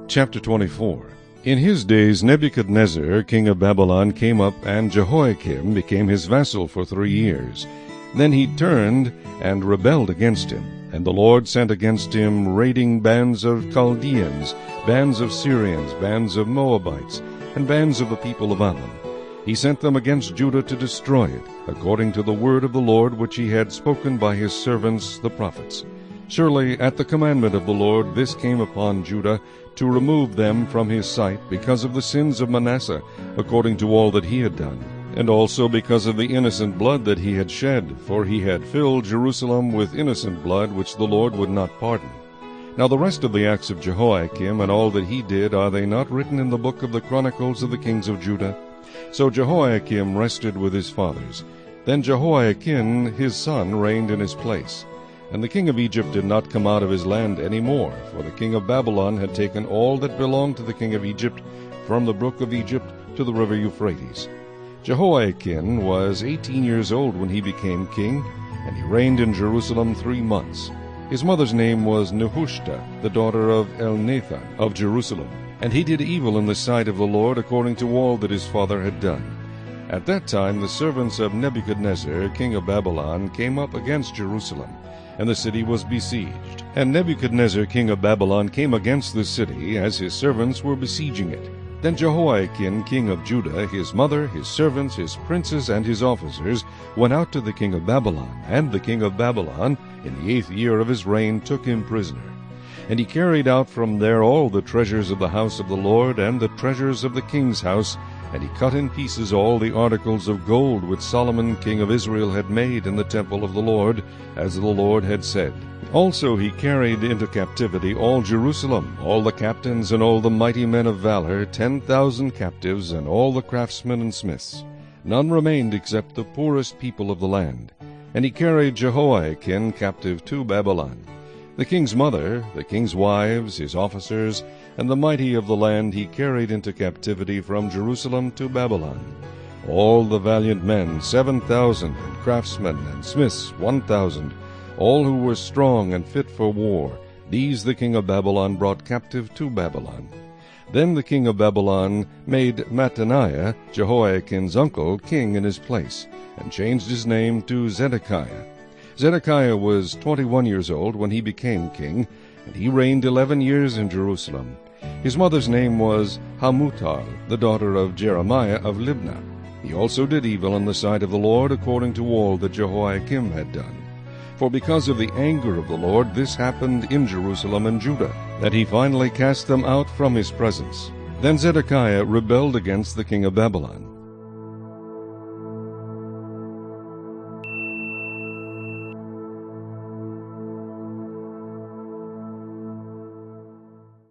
Chapter 24. In his days Nebuchadnezzar, king of Babylon, came up, and Jehoiakim became his vassal for 3 years. Then he turned and rebelled against him, and the Lord sent against him raiding bands of Chaldeans, bands of Syrians, bands of Moabites, and bands of the people of Ammon. He sent them against Judah to destroy it, according to the word of the Lord which he had spoken by his servants the prophets. Surely at the commandment of the Lord this came upon Judah, to remove them from his sight because of the sins of Manasseh, according to all that he had done, and also because of the innocent blood that he had shed, for he had filled Jerusalem with innocent blood which the Lord would not pardon. Now the rest of the acts of Jehoiakim and all that he did, are they not written in the book of the Chronicles of the kings of Judah? So Jehoiakim rested with his fathers. Then Jehoiachin his son reigned in his place. And the king of Egypt did not come out of his land any more, for the king of Babylon had taken all that belonged to the king of Egypt, from the brook of Egypt to the river Euphrates. Jehoiachin was 18 years old when he became king, and he reigned in Jerusalem 3 months. His mother's name was Nehushta, the daughter of Elnathan of Jerusalem. And he did evil in the sight of the Lord, according to all that his father had done. At that time the servants of Nebuchadnezzar, king of Babylon, came up against Jerusalem, and the city was besieged. And Nebuchadnezzar king of Babylon came against the city, as his servants were besieging it. Then Jehoiachin king of Judah, his mother, his servants, his princes, and his officers went out to the king of Babylon, and the king of Babylon, in the 8th year of his reign, took him prisoner. And he carried out from there all the treasures of the house of the Lord, and the treasures of the king's house, and he cut in pieces all the articles of gold which Solomon king of Israel had made in the temple of the Lord, as the Lord had said. Also he carried into captivity all Jerusalem, all the captains and all the mighty men of valor, 10,000 captives, and all the craftsmen and smiths. None remained except the poorest people of the land. And he carried Jehoiachin captive to Babylon. The king's mother, the king's wives, his officers, and the mighty of the land he carried into captivity from Jerusalem to Babylon. All the valiant men, 7,000, and craftsmen and smiths, 1,000, all who were strong and fit for war, these the king of Babylon brought captive to Babylon. Then the king of Babylon made Mattaniah, Jehoiachin's uncle, king in his place, and changed his name to Zedekiah. Zedekiah was 21 years old when he became king, and he reigned 11 years in Jerusalem. His mother's name was Hamutal, the daughter of Jeremiah of Libnah. He also did evil in the sight of the Lord, according to all that Jehoiakim had done. For because of the anger of the Lord this happened in Jerusalem and Judah, that he finally cast them out from his presence. Then Zedekiah rebelled against the king of Babylon.